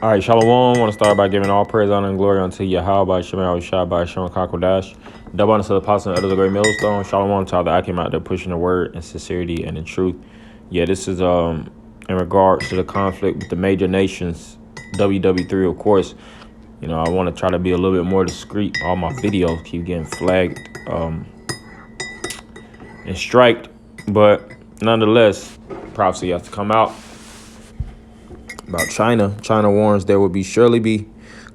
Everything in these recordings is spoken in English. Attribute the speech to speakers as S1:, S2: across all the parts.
S1: All right, Shalom. I want to start by giving all praise, honor, and glory unto Yahweh, Shemel, Shai, by Shem, Kakodash. Double honor to the apostle and others of the great millstone. Shalom to all that I came out there pushing the word in sincerity and in truth. Yeah, this is in regards to the conflict with the major nations, WW3, of course. You know, I want to try to be a little bit more discreet. All my videos keep getting flagged and striked, but nonetheless, prophecy has to come out about China. China warns there will surely be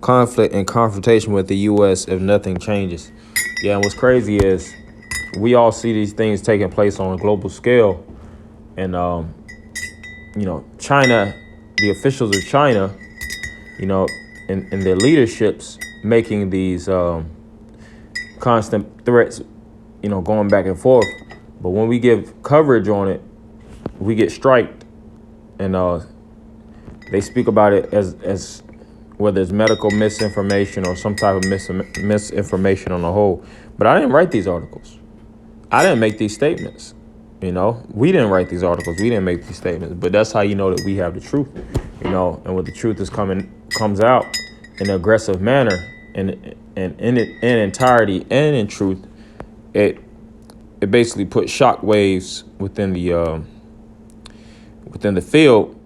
S1: conflict and confrontation with the U.S. if nothing changes. Yeah, and what's crazy is we all see these things taking place on a global scale. And, China, the officials of China, in their leaderships making these constant threats, going back and forth. But when we give coverage on it, we get striked. And they speak about it as whether it's medical misinformation or some type of misinformation on the whole. But I didn't write these articles. I didn't make these statements. We didn't write these articles. We didn't make these statements. But that's how you know that we have the truth. And when the truth comes out in an aggressive manner and in entirety and in truth, it basically puts shock waves within the field.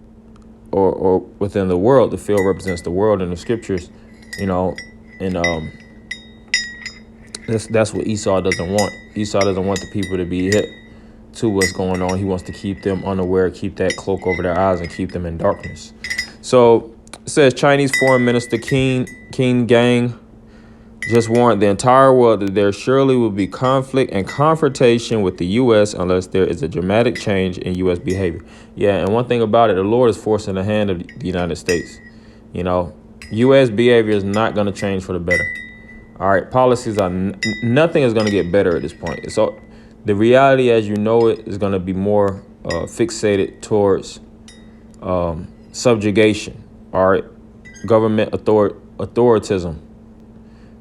S1: Or within the world. The field represents the world in the scriptures, and that's what Esau doesn't want. Esau doesn't want the people to be hip to what's going on. He wants to keep them unaware, keep that cloak over their eyes, and keep them in darkness. So it says Chinese Foreign Minister Qin Gang just warned the entire world that there surely will be conflict and confrontation with the U.S. unless there is a dramatic change in U.S. behavior. Yeah, and one thing about it, the Lord is forcing the hand of the United States. U.S. behavior is not going to change for the better. All right, policies are nothing is going to get better at this point. So the reality as you know it is going to be more fixated towards subjugation. All right, government authoritism.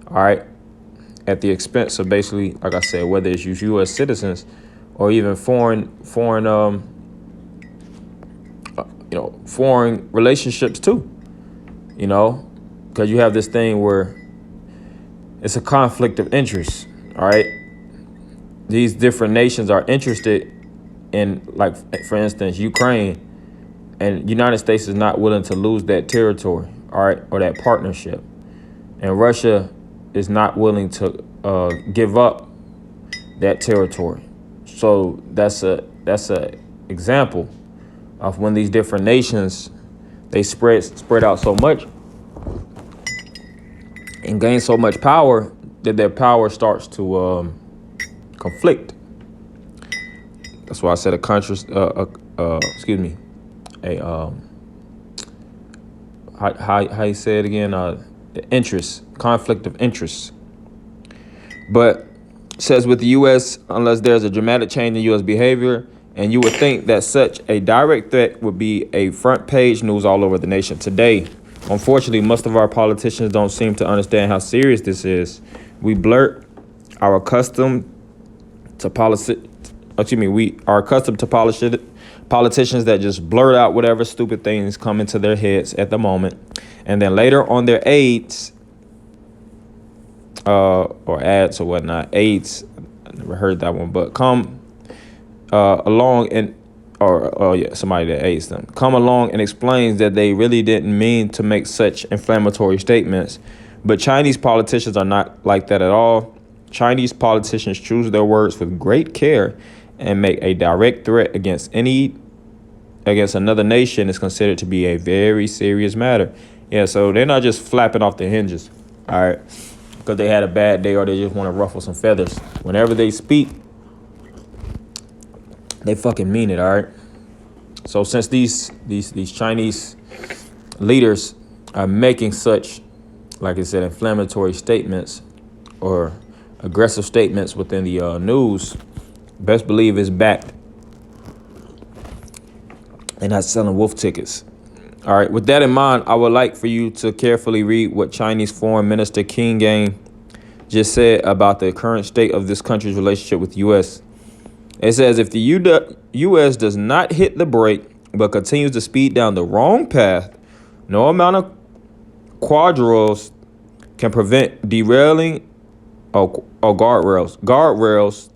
S1: All right, at the expense of basically, like I said, whether it's U.S. citizens or even foreign relationships too. Because you have this thing where it's a conflict of interest. All right, these different nations are interested in, like, for instance, Ukraine, and United States is not willing to lose that territory. All right, or that partnership, and Russia is not willing to give up that territory. So that's a example of when these different nations, they spread out so much and gain so much power that their power starts to conflict. That's why I said how you say it again? The interest, conflict of interest. But it says with the U.S., unless there's a dramatic change in U.S. behavior, and you would think that such a direct threat would be a front page news all over the nation today. Unfortunately, most of our politicians don't seem to understand how serious this is. We blurt our accustomed to politicians that just blurt out whatever stupid things come into their heads at the moment. And then later on their aides or ads or whatnot, aides, I never heard that one, but come along and somebody that aids them come along and explains that they really didn't mean to make such inflammatory statements. But Chinese politicians are not like that at all. Chinese politicians choose their words with great care and make a direct threat against another nation is considered to be a very serious matter. Yeah, so they're not just flapping off the hinges, all right, because they had a bad day or they just want to ruffle some feathers. Whenever they speak, they fucking mean it, all right? So since these Chinese leaders are making such, like I said, inflammatory statements or aggressive statements within the news, best believe it's backed. They're not selling wolf tickets. All right, with that in mind, I would like for you to carefully read what Chinese Foreign Minister Qin Gang just said about the current state of this country's relationship with the U.S. It says if the U.S. does not hit the brake but continues to speed down the wrong path, no amount of quadrilles can prevent derailing, or guardrails. Guardrails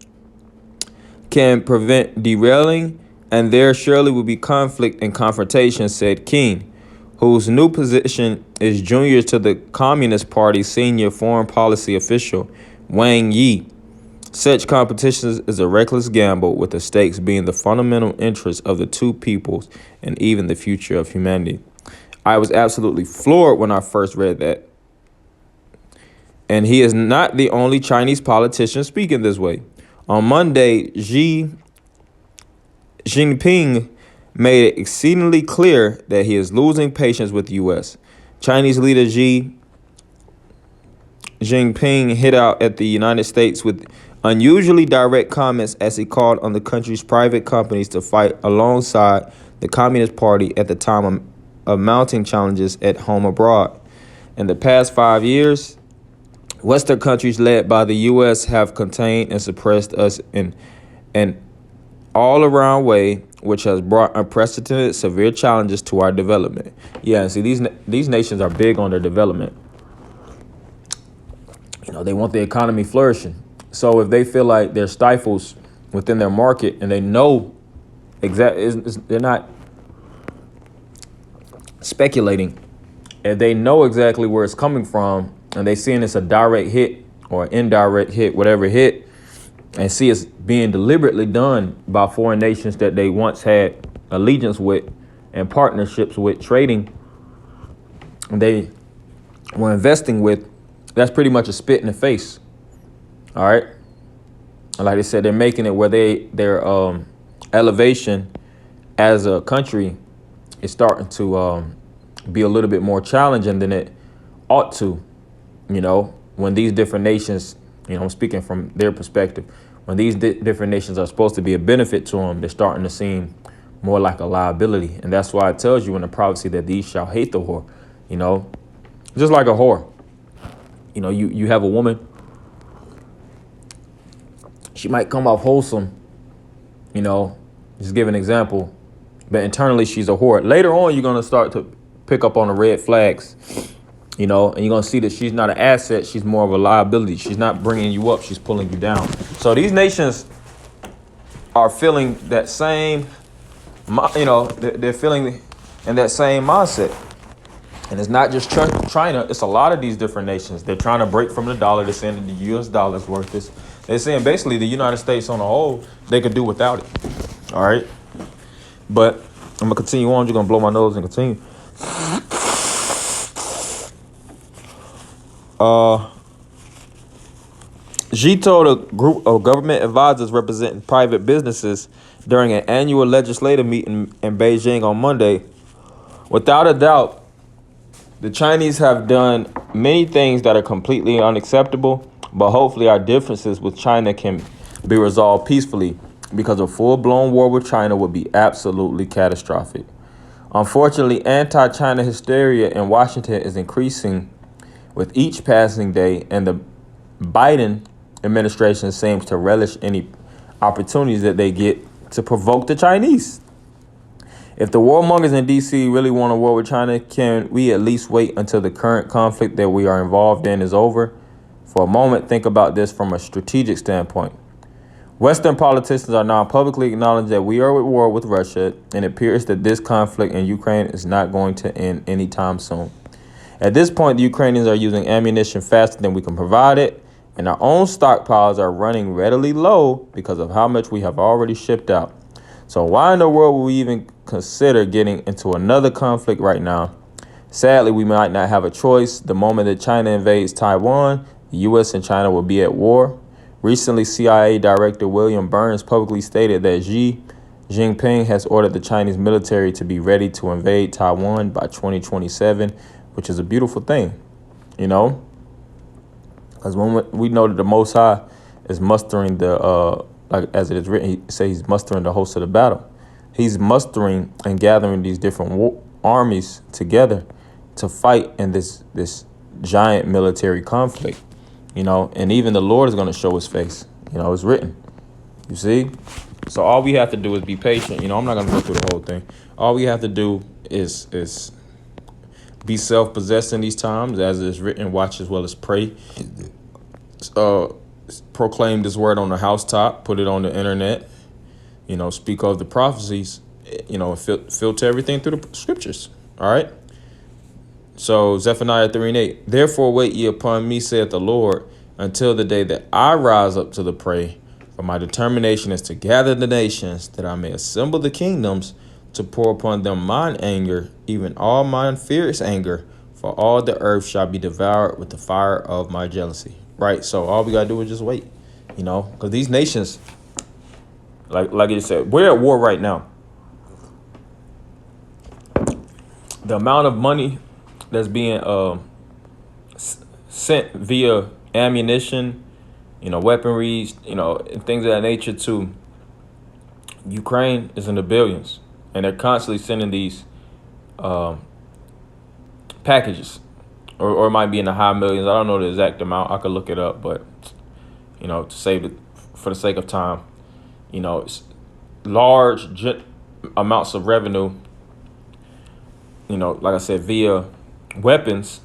S1: can prevent derailing, and there surely will be conflict and confrontation, said King, whose new position is junior to the Communist Party senior foreign policy official Wang Yi. Such competition is a reckless gamble, with the stakes being the fundamental interests of the two peoples and even the future of humanity. I was absolutely floored when I first read that. And he is not the only Chinese politician speaking this way. On Monday, Xi Jinping made it exceedingly clear that he is losing patience with the U.S. Chinese leader Xi Jinping hit out at the United States with unusually direct comments as he called on the country's private companies to fight alongside the Communist Party at the time of mounting challenges at home abroad. In the past 5 years, Western countries led by the U.S. have contained and suppressed us in an all-around way, which has brought unprecedented severe challenges to our development. Yeah, see, these nations are big on their development. They want the economy flourishing. So if they feel like they're stifles within their market, and they know they're not speculating, if they know exactly where it's coming from, and they seeing it's a direct hit or indirect hit, whatever hit, and see it's being deliberately done by foreign nations that they once had allegiance with and partnerships with, trading, they were investing with, that's pretty much a spit in the face. All right. Like I said, they're making it where their elevation as a country is starting to be a little bit more challenging than it ought to. When these different nations, I'm speaking from their perspective, when these different nations are supposed to be a benefit to them, they're starting to seem more like a liability. And that's why it tells you in the prophecy that these shall hate the whore, just like a whore. You have a woman, she might come off wholesome, just give an example, but internally she's a whore. Later on, you're going to start to pick up on the red flags, and you're going to see that she's not an asset. She's more of a liability. She's not bringing you up. She's pulling you down. So these nations are feeling that same, they're feeling in that same mindset. And it's not just China. It's a lot of these different nations. They're trying to break from the dollar. They're saying that the U.S. dollar is worth this. They're saying basically the United States on the whole, they could do without it. All right. But I'm going to continue on. You're going to blow my nose and continue. Xi told a group of government advisors representing private businesses during an annual legislative meeting in Beijing on Monday, without a doubt, the Chinese have done many things that are completely unacceptable, but hopefully our differences with China can be resolved peacefully, because a full-blown war with China would be absolutely catastrophic. Unfortunately, anti-China hysteria in Washington is increasing with each passing day, and the Biden administration seems to relish any opportunities that they get to provoke the Chinese. If the warmongers in D.C. really want a war with China, can we at least wait until the current conflict that we are involved in is over? For a moment, think about this from a strategic standpoint. Western politicians are now publicly acknowledging that we are at war with Russia, and it appears that this conflict in Ukraine is not going to end anytime soon. At this point, the Ukrainians are using ammunition faster than we can provide it, and our own stockpiles are running readily low because of how much we have already shipped out. So why in the world would we even consider getting into another conflict right now? Sadly, we might not have a choice. The moment that China invades Taiwan, the U.S. and China will be at war. Recently, CIA Director William Burns publicly stated that Xi Jinping has ordered the Chinese military to be ready to invade Taiwan by 2027, which is a beautiful thing, because when we know that the Most High is mustering like as it is written, he says he's mustering the host of the battle. He's mustering and gathering these different armies together to fight in this giant military conflict, and even the Lord is going to show his face. It's written, you see? So all we have to do is be patient. I'm not going to go through the whole thing. All we have to do is Be self-possessed in these times, as is written, watch as well as pray. Uh, Proclaim this word on the housetop, put it on the internet, speak of the prophecies, filter everything through the scriptures. All right. So Zephaniah 3:8, therefore wait ye upon me, saith the Lord, until the day that I rise up to the prey. For my determination is to gather the nations, that I may assemble the kingdoms, to pour upon them mine anger, even all mine fierce anger, for all the earth shall be devoured with the fire of my jealousy. Right? So all we got to do is just wait, because these nations, like you said, we're at war right now. The amount of money that's being sent via ammunition, weaponry, and things of that nature to Ukraine is in the billions. And they're constantly sending these packages, or it might be in the high millions. I don't know the exact amount. I could look it up, but, to save it for the sake of time, it's large amounts of revenue, like I said, via weapons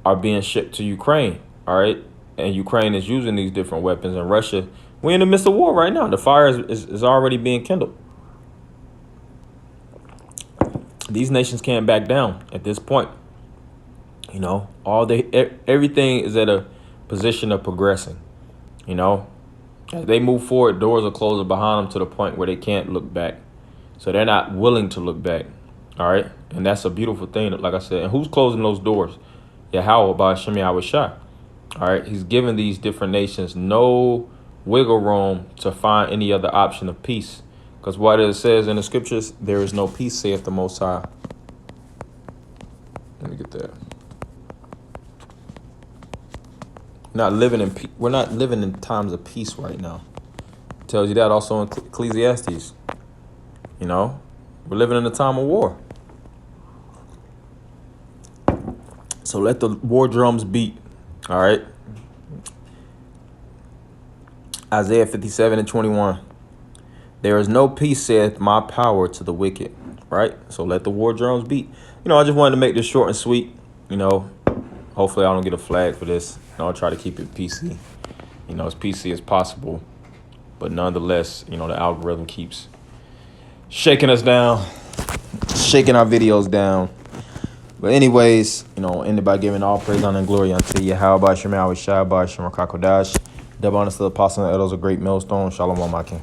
S1: are being shipped to Ukraine. All right. And Ukraine is using these different weapons. And Russia, we're in the midst of war right now. The fire is already being kindled. These nations can't back down at this point. Everything is at a position of progressing. As they move forward, doors are closing behind them to the point where they can't look back. So they're not willing to look back. All right. And that's a beautiful thing, like I said. And who's closing those doors? Yahweh by Hashem Yahweh Shai. All right. He's giving these different nations no wiggle room to find any other option of peace. Because what it says in the scriptures, there is no peace, saith the Most High. Let me get that. We're not living in times of peace right now. It tells you that also in Ecclesiastes. We're living in a time of war. So let the war drums beat. All right. Isaiah 57:21. There is no peace, saith my power, to the wicked. Right. So let the war drums beat. I just wanted to make this short and sweet. Hopefully I don't get a flag for this. I'll try to keep it PC. As PC as possible. But nonetheless, the algorithm keeps shaking us down, shaking our videos down. But anyways, ended by giving all praise, honor, and glory unto Yahweh, Shema, Shai, Shema, Kakodash. Double honor to the apostle and elders of Great Millstone. Shalom, Alaikum.